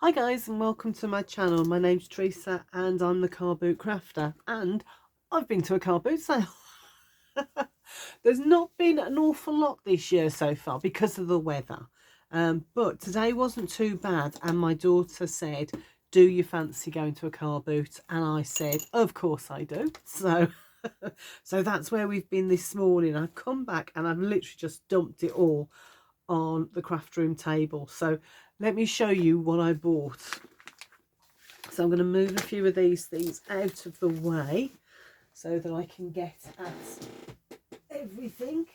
Hi guys and welcome to my channel. My name's Teresa and I'm the car boot crafter, and I've been to a car boot sale. There's not been an awful lot this year so far because of the weather, but today wasn't too bad, and my daughter said, do you fancy going to a car boot? And I said, of course I do. So that's where we've been this morning. I've come back and I've literally just dumped it all on the craft room table. So let me show you what I bought. So I'm going to move a few of these things out of the way so that I can get at everything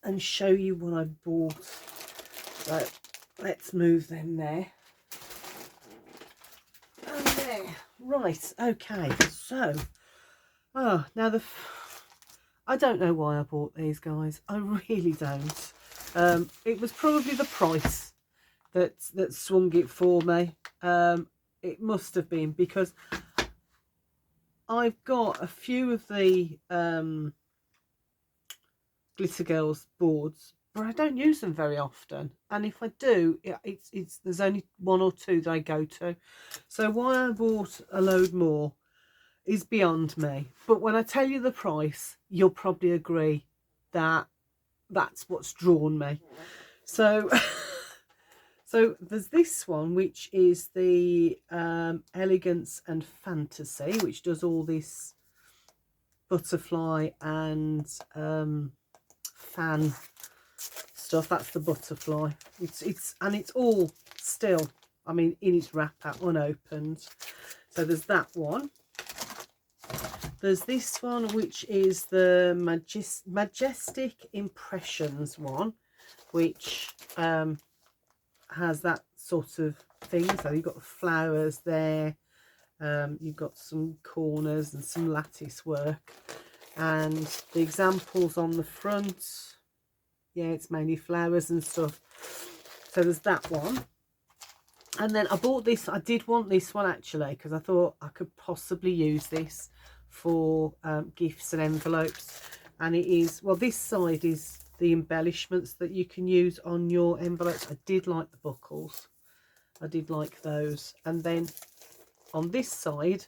and show you what I bought. So let's move them there and there. Right, okay, so now I don't know why I bought these, guys. I really don't. It was probably the price that swung it for me. It must have been, because I've got a few of the Glitter Girls boards, but I don't use them very often. And if I do, it's there's only one or two that I go to. So why I bought a load more is beyond me. But when I tell you the price, you'll probably agree that that's what's drawn me. So so there's this one, which is the Elegance and Fantasy, which does all this butterfly and fan stuff. That's the butterfly. It's all still, I mean, in its wrapper, unopened. So there's that one. There's this one, which is the Majestic Impressions one, which has that sort of thing. So you've got the flowers there, you've got some corners and some lattice work, and the examples on the front, yeah, it's mainly flowers and stuff. So there's that one. And then I bought this. I did want this one actually, because I thought I could possibly use this for gifts and envelopes. And it is, well, this side is the embellishments that you can use on your envelopes. I did like the buckles, I did like those. And then on this side,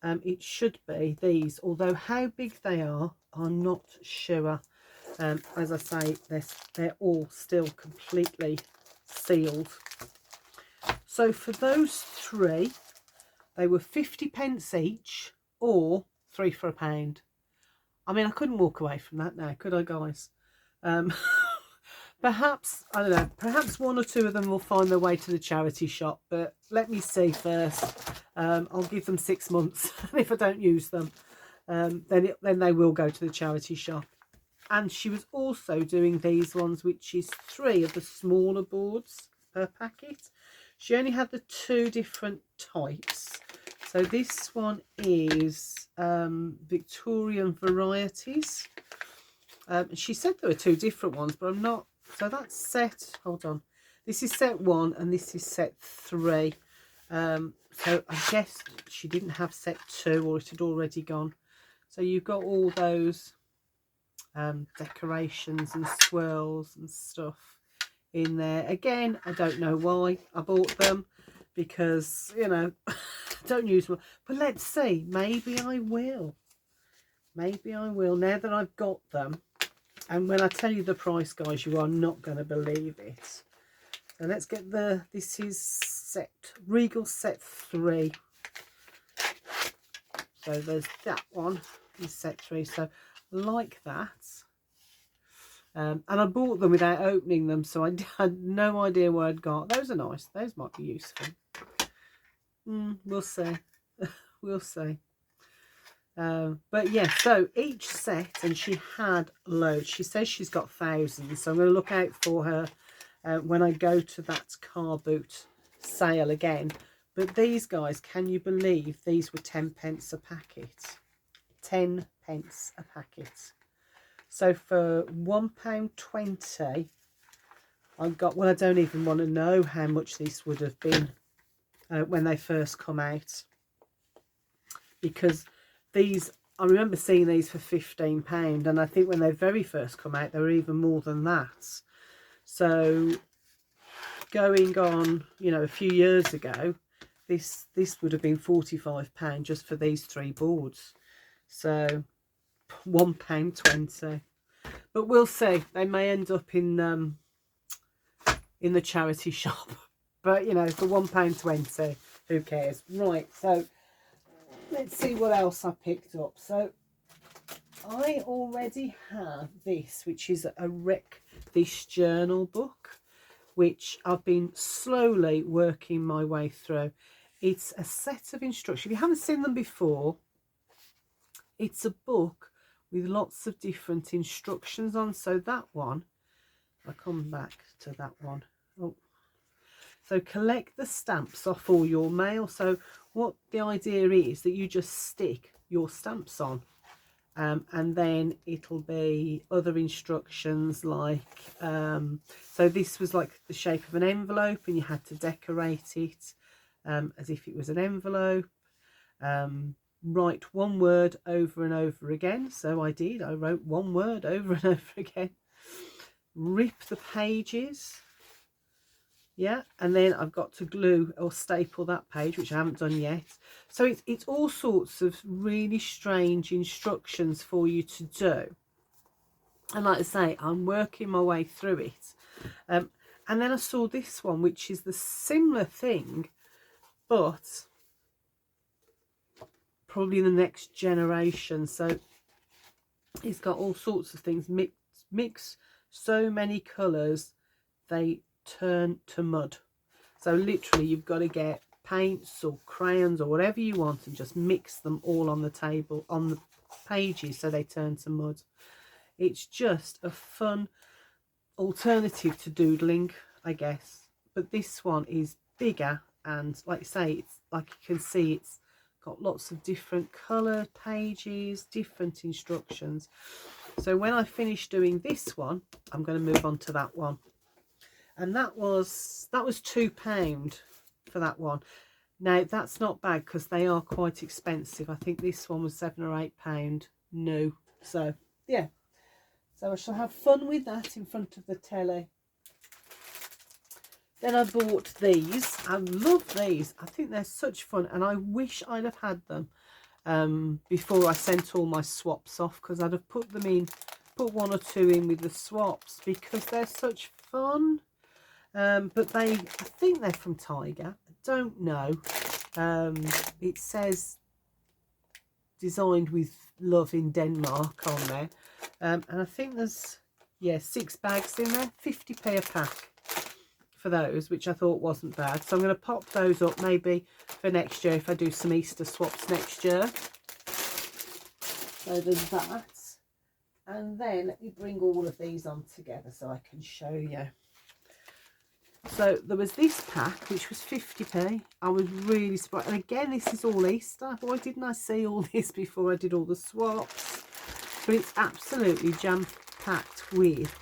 it should be these, although how big they are, I'm not sure. As I say, they're all still completely sealed. So for those three, they were 50p each, or 3 for £1. I mean, I couldn't walk away from that now, could I, guys? Perhaps, I don't know, perhaps one or two of them will find their way to the charity shop, but let me see first. I'll give them 6 months, and if I don't use them, then they will go to the charity shop. And she was also doing these ones, which is 3 of the smaller boards per packet. She only had the 2 different types. So this one is Victorian Varieties. She said there were 2 different ones, but I'm not. So that's set, hold on. This is set 1 and this is set 3. So I guess she didn't have set 2, or it had already gone. So you've got all those decorations and swirls and stuff in there. Again, I don't know why I bought them, because, you know, don't use them. But let's see, maybe I will. Maybe I will, now that I've got them. And when I tell you the price, guys, you are not going to believe it. So let's get this is set, Regal set 3. So there's that one, is set 3. So like that. And I bought them without opening them, so I had no idea what I'd got. Those are nice. Those might be useful. We'll see. We'll see. But yeah, so each set, and she had loads. She says she's got thousands, so I'm going to look out for her when I go to that car boot sale again. But these, guys, can you believe these were 10p a packet? 10p a packet. So for £1.20, I got, well, I don't even want to know how much this would have been when they first come out, because these, I remember seeing these for £15, and I think when they very first come out they were even more than that. So going on, you know, a few years ago, this would have been £45 just for these 3 boards. So £1.20. But we'll see. They may end up in the charity shop. But, you know, for £1.20, who cares? Right, so let's see what else I picked up. So I already have this, which is a Wreck This Journal book, which I've been slowly working my way through. It's a set of instructions. If you haven't seen them before, it's a book with lots of different instructions on. So that one, I'll come back to that one. Oh, so collect the stamps off all your mail. So what the idea is that you just stick your stamps on, and then it'll be other instructions like, so this was like the shape of an envelope, and you had to decorate it as if it was an envelope. Write one word over and over again. So I did. I wrote one word over and over again. Rip the pages. Yeah, and then I've got to glue or staple that page, which I haven't done yet. So it's all sorts of really strange instructions for you to do. And like I say, I'm working my way through it. And then I saw this one, which is the similar thing, but probably the next generation. So it's got all sorts of things. Mix so many colours, they turn to mud. So literally you've got to get paints or crayons or whatever you want and just mix them all on the table, on the pages, so they turn to mud. It's just a fun alternative to doodling, I guess. But this one is bigger, and like I say, it's like you can see, it's got lots of different coloured pages, different instructions. So when I finish doing this one, I'm going to move on to that one. And that was £2 for that one. Now that's not bad because they are quite expensive. I think this one was £7 or £8 new. So yeah, so I shall have fun with that in front of the telly. Then I bought these. I love these. I think they're such fun, and I wish I'd have had them before I sent all my swaps off, because I'd have put them in, put 1 or 2 in with the swaps, because they're such fun. But I think they're from Tiger. I don't know. It says designed with love in Denmark on there. And I think there's, yeah, 6 bags in there, 50p a pack for those, which I thought wasn't bad. So I'm going to pop those up maybe for next year if I do some Easter swaps next year. So there's that. And then let me bring all of these on together so I can show you. So there was this pack, which was 50p. I was really surprised. And again, this is all Easter. Why didn't I see all this before I did all the swaps? But it's absolutely jam-packed with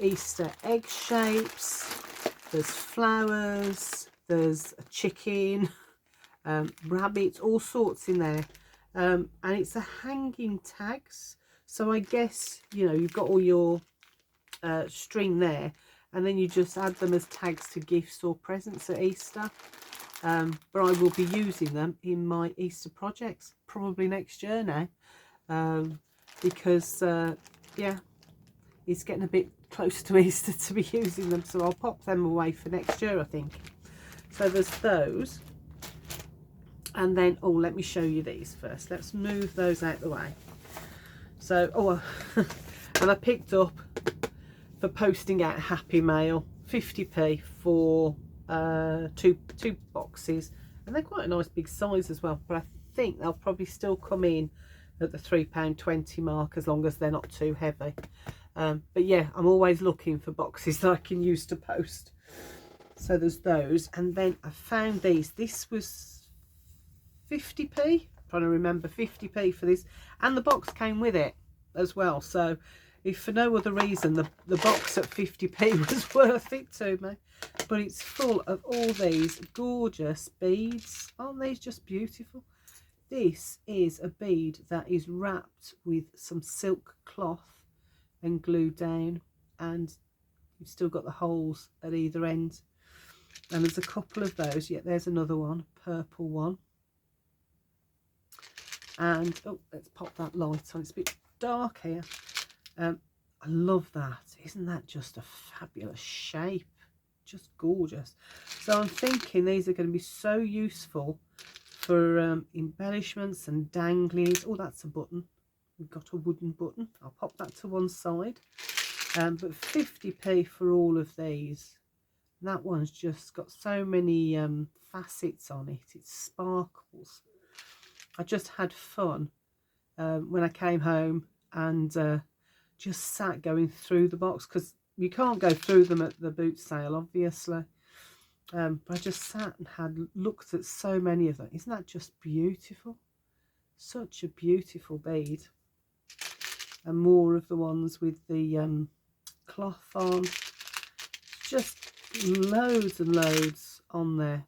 Easter egg shapes. There's flowers. There's a chicken, rabbits, all sorts in there. And it's a hanging tags. So I guess, you know, you've got all your string there. And then you just add them as tags to gifts or presents at Easter. But I will be using them in my Easter projects probably next year now. Because, yeah, it's getting a bit close to Easter to be using them. So I'll pop them away for next year, I think. So there's those. And then, oh, let me show you these first. Let's move those out the way. So, oh, and I picked up, for posting out Happy Mail, 50p for two boxes, and they're quite a nice big size as well, but I think they'll probably still come in at the £3.20 mark as long as they're not too heavy. But yeah, I'm always looking for boxes that I can use to post. So there's those, and then I found these. This was 50p, I'm trying to remember, 50p for this, and the box came with it as well. So if for no other reason, the box at 50p was worth it to me. But it's full of all these gorgeous beads. Aren't these just beautiful? This is a bead that is wrapped with some silk cloth and glued down, and you've still got the holes at either end. And there's a couple of those. Yeah, there's another one, purple one. And oh, let's pop that light on. It's a bit dark here. I love that. Isn't that just a fabulous shape? Just gorgeous. So I'm thinking these are going to be so useful for embellishments and danglies. Oh, that's a button. We've got a wooden button. I'll pop that to one side. But 50p for all of these. And that one's just got so many facets on it. It sparkles. I just had fun when I came home and just sat going through the box, because you can't go through them at the boot sale, obviously. But I just sat and had looked at so many of them. Isn't that just beautiful? Such a beautiful bead. And more of the ones with the cloth on. Just loads and loads on there.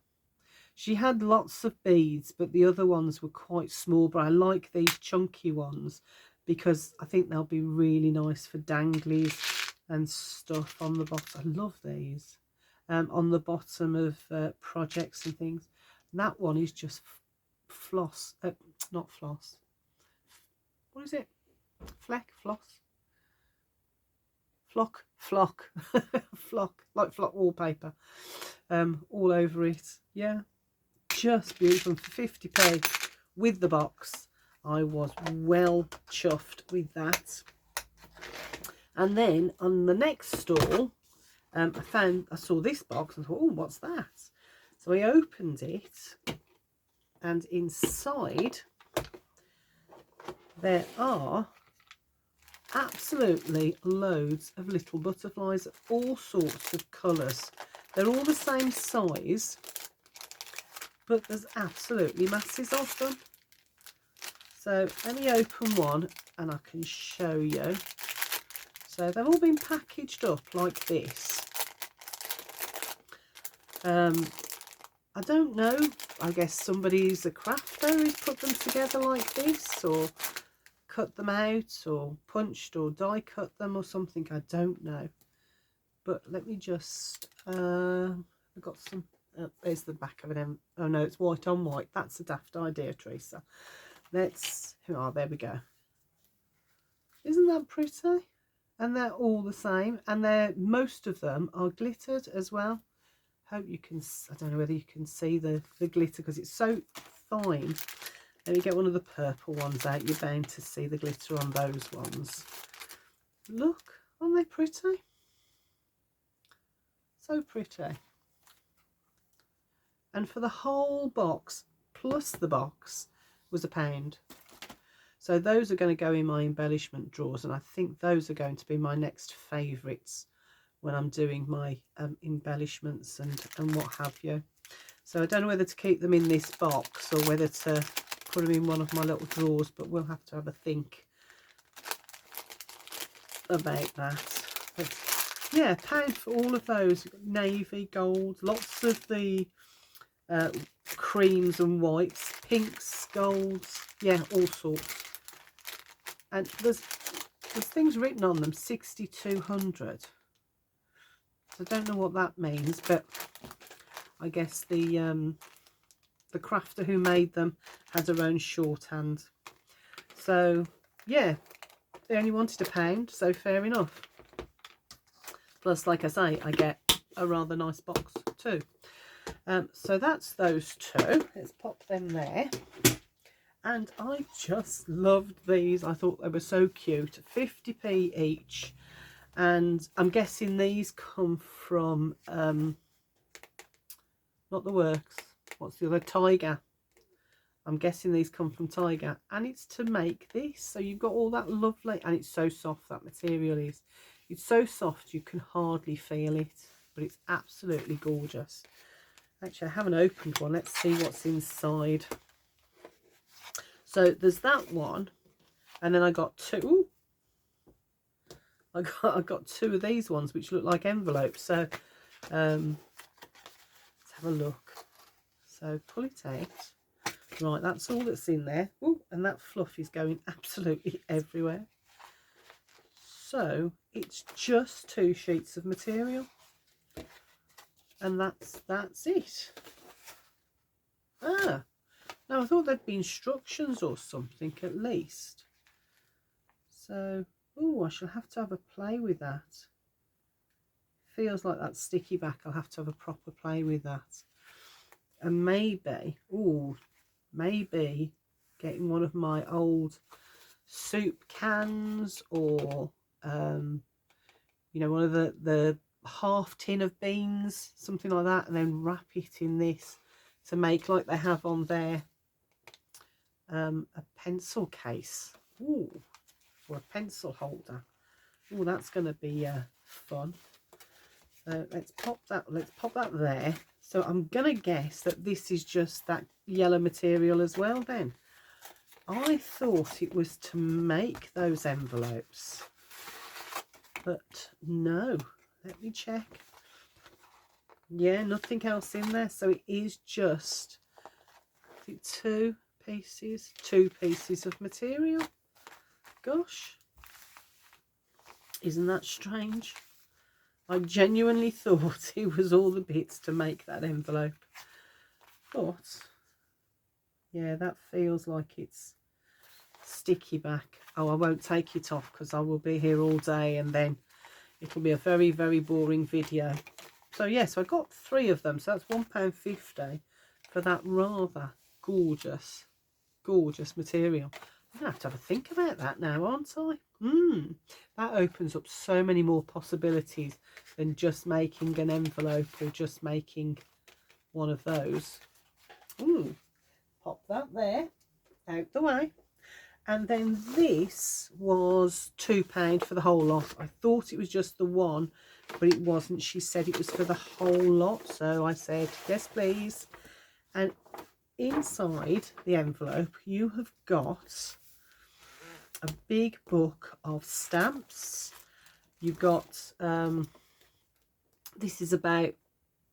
She had lots of beads, but the other ones were quite small. But I like these chunky ones because I think they'll be really nice for danglies and stuff on the bottom. I love these. On the bottom of projects and things. And that one is just floss. Not floss. What is it? Flock, like flock wallpaper, all over it. Yeah, just beautiful. For 50p with the box, I was well chuffed with that. And then on the next stall, I saw this box and thought, oh, what's that? So I opened it, and inside there are absolutely loads of little butterflies of all sorts of colours. They're all the same size, but there's absolutely masses of them. So let me open one and I can show you. So they've all been packaged up like this. I don't know, I guess somebody's a crafter who's put them together like this, or cut them out, or punched or die cut them or something. I don't know, but let me just I've got some there's the back of an oh no, it's white on white. That's a daft idea, Teresa. Let's there we go. Isn't that pretty? And they're all the same, and they're most of them are glittered as well. Hope you can, I don't know whether you can see the glitter because it's so fine. Let me get one of the purple ones out. You're bound to see the glitter on those ones. Look, aren't they pretty? So pretty. And for the whole box, plus the box, was £1. So those are going to go in my embellishment drawers, and I think those are going to be my next favourites when I'm doing my embellishments and what have you. So I don't know whether to keep them in this box or whether to put them in one of my little drawers, but we'll have to have a think about that. But yeah, £1 for all of those. Navy, gold, lots of the creams and whites, pinks, golds, yeah, all sorts. And there's things written on them, 6200. So I don't know what that means, but I guess the crafter who made them had her own shorthand. So yeah, they only wanted £1, so fair enough. Plus, like I say, I get a rather nice box too. So that's those two. Let's pop them there. And I just loved these. I thought they were so cute. 50p each. And I'm guessing these come from not the Works, what's the other, Tiger. I'm guessing these come from Tiger, and it's to make this. So you've got all that lovely, and it's so soft, that material is. It's so soft you can hardly feel it, but it's absolutely gorgeous. Actually, I haven't opened one. Let's see what's inside. So there's that one, and then I got two. I got two of these ones which look like envelopes. So let's have a look. So pull it out. Right, that's all that's in there. Ooh, and that fluff is going absolutely everywhere. So it's just 2 sheets of material. And that's it. Ah, now I thought there'd be instructions or something at least. So, oh, I shall have to have a play with that. Feels like that sticky back. I'll have to have a proper play with that. And maybe, oh, maybe getting one of my old soup cans, or you know, one of the half tin of beans, something like that, and then wrap it in this to make like they have on their a pencil case. Ooh, or a pencil holder. Oh, that's going to be fun. So let's pop that there. So I'm going to guess that this is just that yellow material as well then. I thought it was to make those envelopes, but no. Let me check. Yeah, nothing else in there. So it is just, I think, two pieces of material. Gosh, isn't that strange? I genuinely thought it was all the bits to make that envelope, but yeah, that feels like it's sticky back. Oh, I won't take it off because I will be here all day and then it'll be a very, very boring video. So yes, I got 3 of them, so that's £1.50 for that rather gorgeous material. I'm gonna have a think about that now, aren't I? That opens up so many more possibilities than just making an envelope or just making one of those. Pop that there out the way. And then this was £2 for the whole lot. I thought it was just the one, but it wasn't. She said it was for the whole lot, so I said yes please. And inside the envelope you have got a big book of stamps. You've got this is about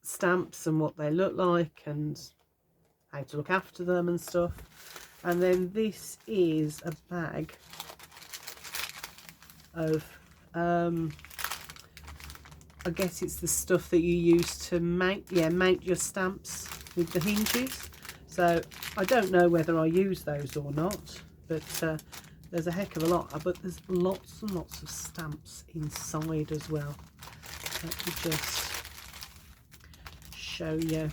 stamps and what they look like and how to look after them and stuff. And then this is a bag of I guess it's the stuff that you use to mount your stamps with the hinges. So I don't know whether I use those or not, but there's a heck of a lot, but there's lots and lots of stamps inside as well. Let me just show you.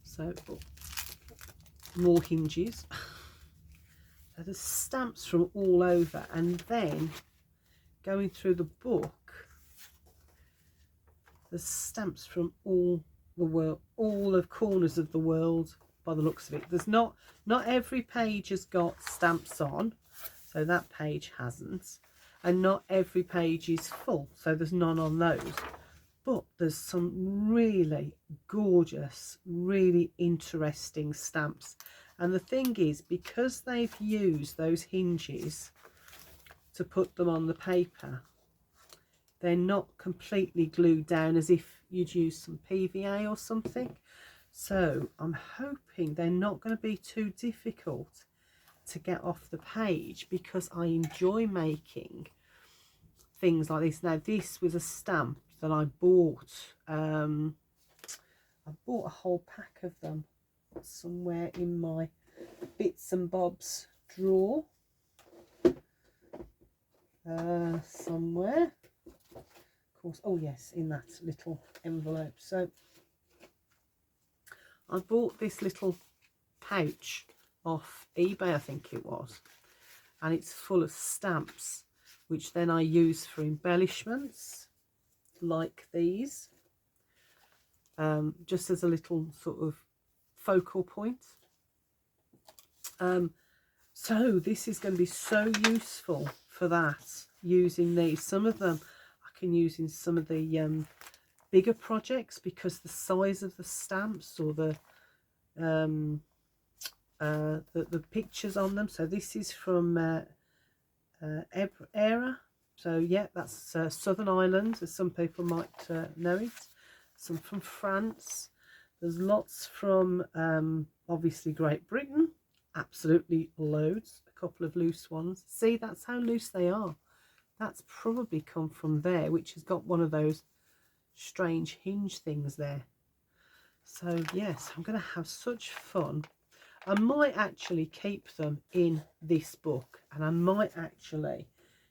So more hinges. So there's stamps from all over, and then going through the book there's stamps from all the world, all the corners of the world by the looks of it. There's not every page has got stamps on, so that page hasn't, and not every page is full, so there's none on those. But there's some really gorgeous, really interesting stamps. And the thing is, because they've used those hinges to put them on the paper, they're not completely glued down as if you'd use some PVA or something. So I'm hoping they're not going to be too difficult to get off the page, because I enjoy making things like this. Now this was a stamp that I bought. I bought a whole pack of them somewhere in my bits and bobs drawer. Somewhere. Of course, oh yes, in that little envelope. So I bought this little pouch off eBay, I think it was, and it's full of stamps, which then I use for embellishments like these, just as a little sort of focal point. So this is going to be so useful for that, using these. Some of them I can use in some of the bigger projects, because the size of the stamps or the pictures on them. So this is from Era. So yeah, that's Southern Ireland, as some people might know it. Some from France. There's lots from obviously Great Britain. Absolutely loads. A couple of loose ones. See, that's how loose they are. That's probably come from there, which has got one of those strange hinge things there. So yes, I'm going to have such fun. I might actually keep them in this book, and I might actually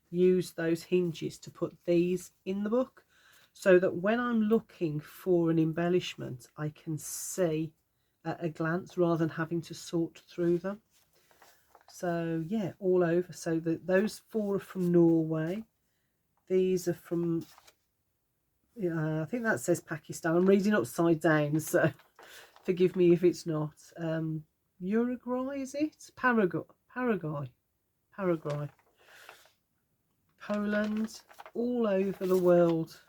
use those hinges to put these in the book, so that when I'm looking for an embellishment, I can see at a glance rather than having to sort through them. So yeah, all over. So those 4 are from Norway. These are from, I think that says Pakistan. I'm reading upside down, so forgive me if it's not. Uruguay, is it? Paraguay, Poland, all over the world.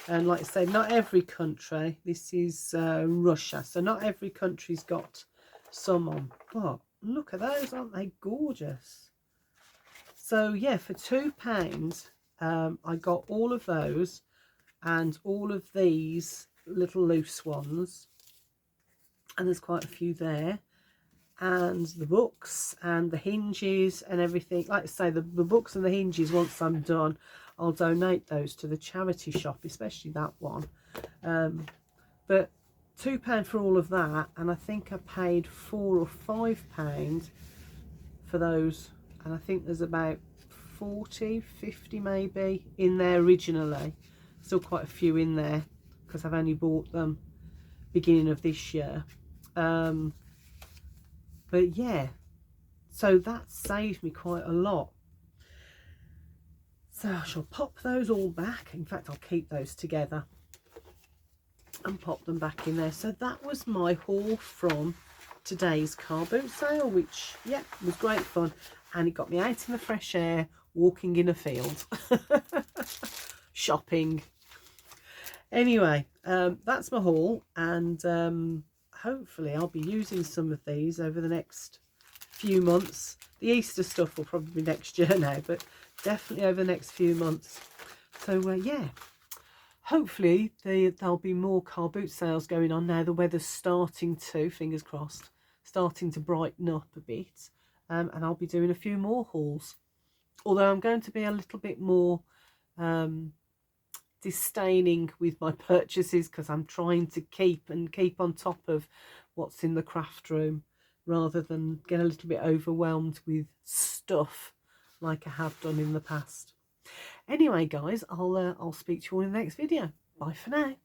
And like I say, not every country. This is Russia, so not every country's got some on. But look at those, aren't they gorgeous? So yeah, for £2, I got all of those and all of these little loose ones, and there's quite a few there, and the books and the hinges and everything. Like I say, the books and the hinges, once I'm done, I'll donate those to the charity shop, especially that one. But £2 for all of that, and I think I paid £4 or £5 for those, and I think there's about 40, 50 maybe in there originally. Still quite a few in there because I've only bought them beginning of this year. But yeah, so that saved me quite a lot. So I shall pop those all back. In fact, I'll keep those together and pop them back in there. So that was my haul from today's car boot sale, which, yeah, was great fun. And it got me out in the fresh air, walking in a field. Shopping. Anyway, that's my haul, and hopefully I'll be using some of these over the next few months. The Easter stuff will probably be next year now, but definitely over the next few months. So yeah, hopefully there'll be more car boot sales going on now. The weather's starting to, fingers crossed, starting to brighten up a bit, and I'll be doing a few more hauls. Although I'm going to be a little bit more disdaining with my purchases, because I'm trying to keep on top of what's in the craft room rather than get a little bit overwhelmed with stuff like I have done in the past. Anyway guys, I'll speak to you all in the next video. Bye for now.